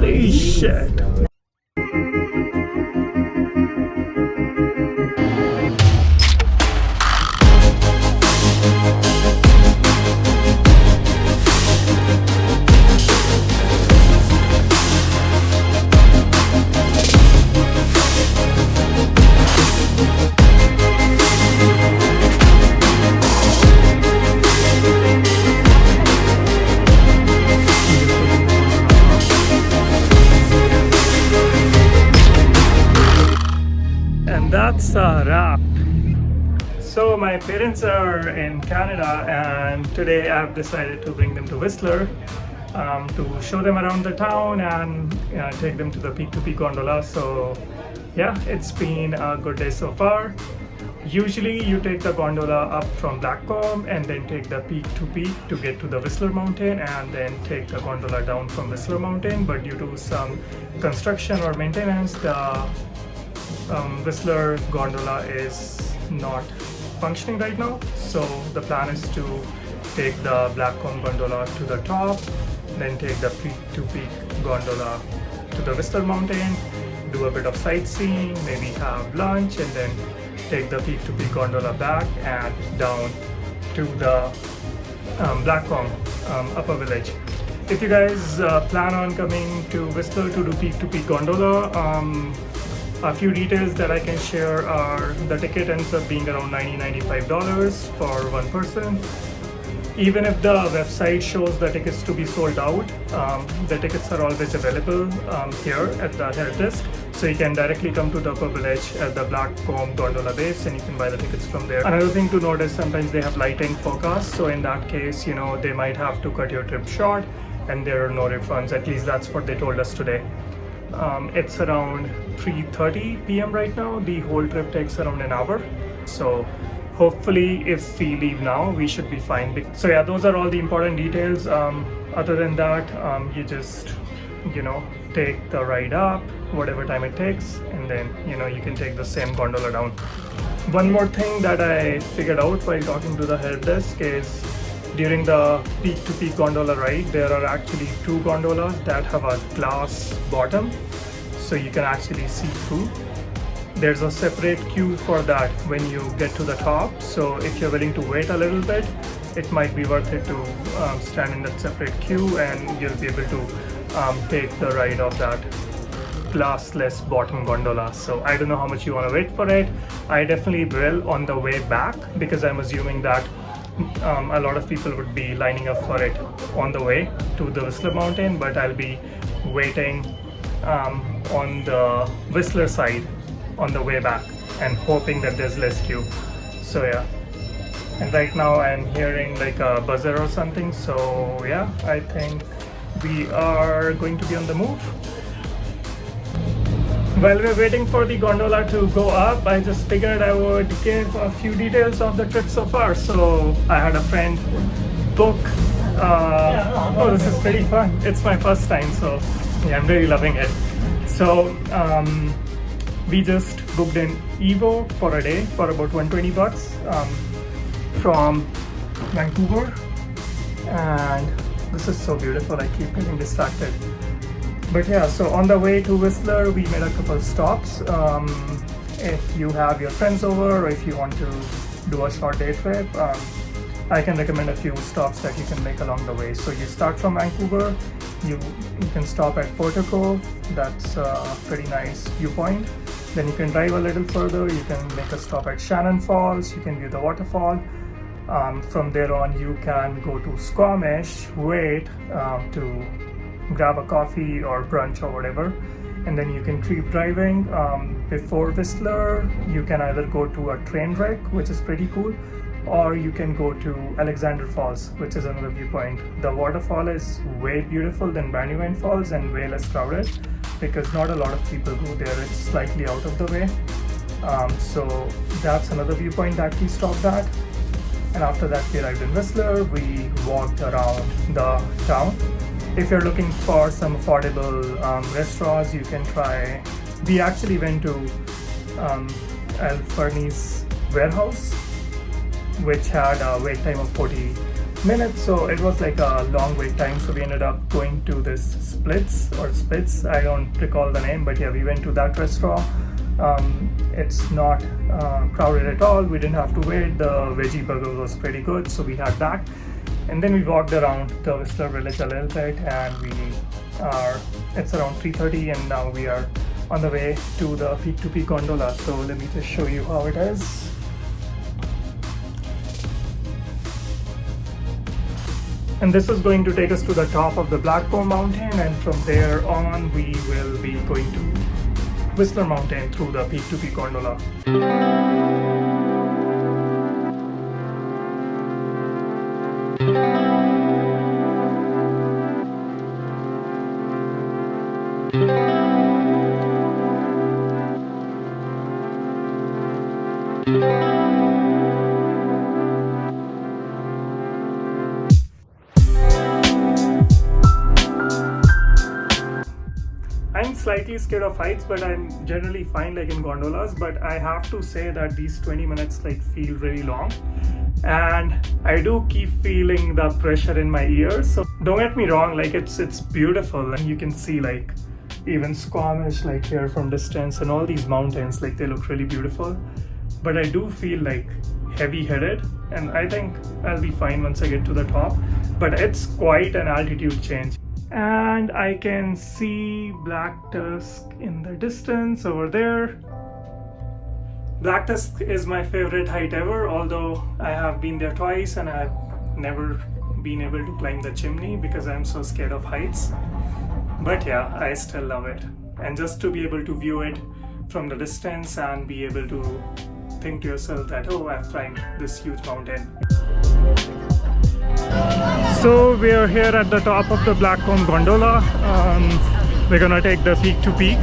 Holy shit! That's a wrap. So my parents are in Canada and today I've decided to bring them to Whistler to show them around the town and take them to the Peak Gondola. So yeah, it's been a good day so far. Usually you take the gondola up from Blackcomb and then take the Peak to get to the Whistler mountain and then take the gondola down from Whistler mountain, but due to some construction or maintenance, the Whistler gondola is not functioning right now, so the plan is to take the Blackcomb gondola to the top, then take the Peak gondola to the Whistler mountain, do a bit of sightseeing, maybe have lunch, and then take the Peak gondola back and down to the Blackcomb upper village. If you guys plan on coming to Whistler to do Peak gondola, a few details that I can share are the ticket ends up being around $95 for one person. Even if the website shows the tickets to be sold out, the tickets are always available here at the help desk. So you can directly come to the upper village at the Blackcomb gondola base and you can buy the tickets from there. Another thing to note is sometimes they have lighting forecasts. So in that case, they might have to cut your trip short and there are no refunds. At least that's what they told us today. It's around 3:30 p.m. right now. The whole trip takes around an hour. So hopefully if we leave now, we should be fine. So yeah, those are all the important details. Other than that, you just, take the ride up, whatever time it takes, and then, you can take the same gondola down. One more thing that I figured out while talking to the help desk is during the Peak gondola ride, there are actually two gondolas that have a glass bottom, so you can actually see through. There's a separate queue for that when you get to the top, so if you're willing to wait a little bit, it might be worth it to stand in that separate queue and you'll be able to take the ride of that glassless bottom gondola. So I don't know how much you want to wait for it. I definitely will on the way back because I'm assuming that a lot of people would be lining up for it on the way to the Whistler mountain, but I'll be waiting on the Whistler side on the way back and hoping that there's less queue. So yeah, and right now I'm hearing like a buzzer or something, so yeah, I think we are going to be on the move. While we're waiting for the gondola to go up, I just figured I would give a few details of the trip so far. So I had a friend book. Oh, this is pretty fun. It's my first time, so yeah, I'm really loving it. So we just booked an Evo for a day for about $120 from Vancouver, and this is so beautiful. I keep getting distracted. But yeah, so on the way to Whistler, we made a couple stops. If you have your friends over or if you want to do a short day trip, I can recommend a few stops that you can make along the way. So you start from Vancouver, you can stop at Portreu Cove. That's a pretty nice viewpoint. Then you can drive a little further, you can make a stop at Shannon Falls, you can view the waterfall. From there on, you can go to Squamish, wait to grab a coffee or brunch or whatever, and then you can keep driving. Before Whistler, you can either go to a train wreck, which is pretty cool, or you can go to Alexander Falls, which is another viewpoint. The waterfall is way beautiful than Brandywine Falls and way less crowded because not a lot of people go there. It's slightly out of the way. So that's another viewpoint that we stopped at. And after that, we arrived in Whistler. We walked around the town. If you're looking for some affordable restaurants, you can try. We actually went to Al Fernie's warehouse, which had a wait time of minutes, so it was like a long wait time. So we ended up going to this Spitz, I don't recall the name, but yeah, we went to that restaurant. It's not crowded at all. We didn't have to wait. The veggie burger was pretty good, so we had that. And then we walked around the Whistler village a little bit, and it's around 3:30, and now we are on the way to the Peak Gondola. So let me just show you how it is. And this is going to take us to the top of the Blackcomb mountain, and from there on we will be going to Whistler mountain through the Peak Gondola. I'm slightly scared of heights, but I'm generally fine like in gondolas, but I have to say that these 20 minutes like feel really long, and I do keep feeling the pressure in my ears. So don't get me wrong, like it's beautiful, and you can see like even Squamish like here from distance, and all these mountains, like they look really beautiful, but I do feel like heavy-headed, and I think I'll be fine once I get to the top, but it's quite an altitude change. And I can see Black Tusk in the distance over there. Black Tusk is my favorite height ever, although I have been there twice and I've never been able to climb the chimney because I'm so scared of heights. But yeah, I still love it. And just to be able to view it from the distance and be able to think to yourself that, oh, I've climbed this huge mountain. So we are here at the top of the Blackcomb Gondola. We're gonna take the peak to peak.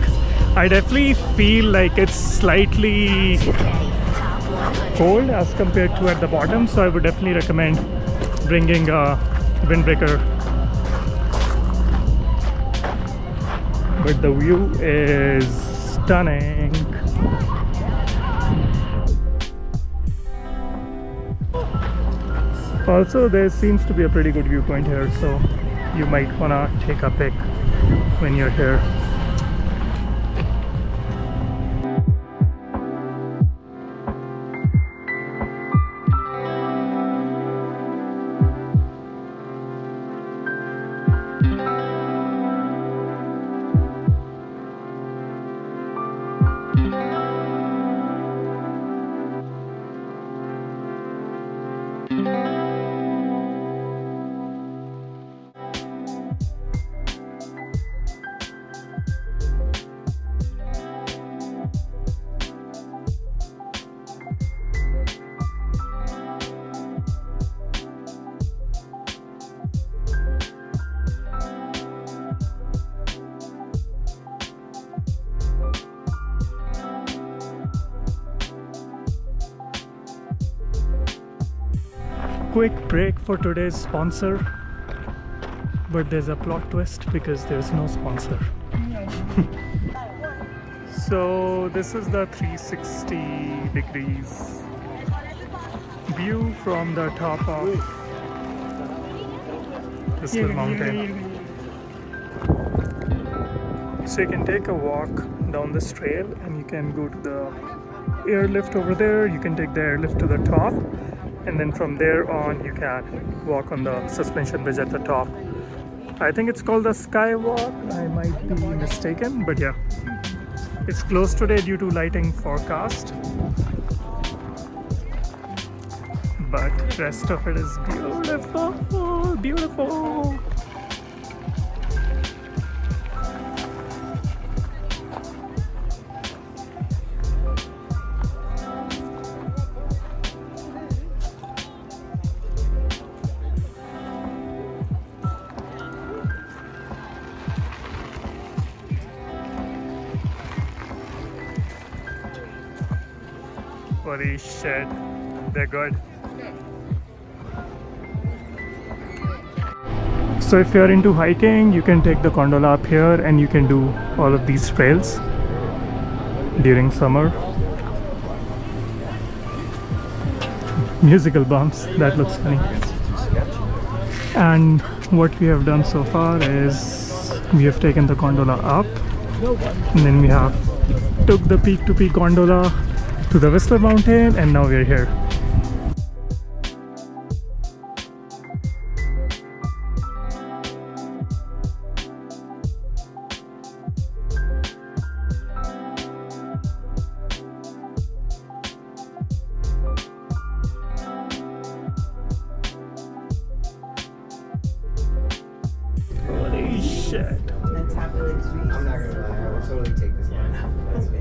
I definitely feel like it's slightly cold as compared to at the bottom, so I would definitely recommend bringing a windbreaker. But the view is stunning. Also, there seems to be a pretty good viewpoint here, so you might wanna take a pic when you're here. Quick break for today's sponsor, but there's a plot twist because there's no sponsor. So this is the 360 degrees view from the top of Whistler mountain. So you can take a walk down this trail and you can go to the airlift over there. You can take the airlift to the top, and then from there on you can walk on the suspension bridge at the top. I think it's called the Skywalk. I might be mistaken, but yeah, it's closed today due to lighting forecast, but rest of it is beautiful, beautiful. Holy shit, they're good. So if you're into hiking, you can take the gondola up here and you can do all of these trails during summer. Musical bumps, that looks funny. And what we have done so far is we have taken the gondola up, and then we have took the peak to peak gondola to the Whistler mountain, and now we're here. Holy shit. That's how really trees. I'm not gonna lie, I will totally take this line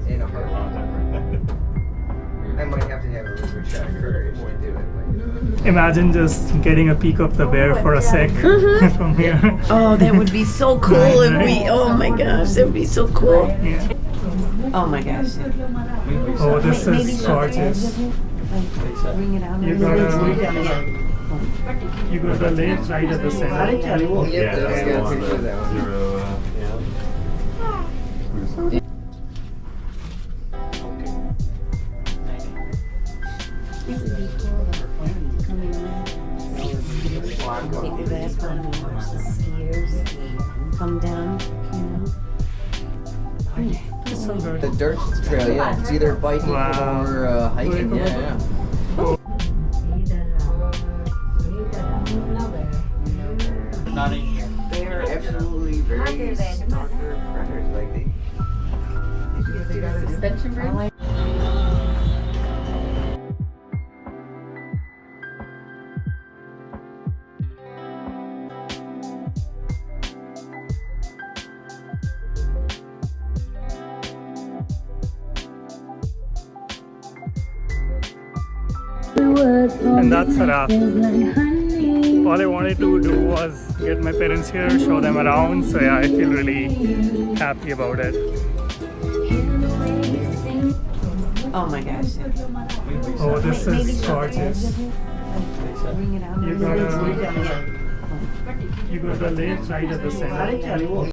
in a heartbeat. I might have to have a little bit of courage to do it. Imagine just getting a peek of the bear for a sec from here. Oh, that would be so cool if we. Oh my gosh, that would be so cool. Yeah. Oh my gosh. Oh, this is gorgeous. Bring it out. You got the lake right at the center. Yeah, that's good. Picture of that one. It would be cool to come in there, take the glass on and watch the skiers come down, you know. It's so good. The dirt trail, yeah. It's either biking Wow. or hiking. Yeah. Not in here. They are absolutely very stalker predators. Like they got a Suspension bridge? And that's a wrap. All I wanted to do was get my parents here, show them around. So yeah, I feel really happy about it. Oh my gosh. Oh, this is gorgeous. Bring it out. You got the lake right at the center.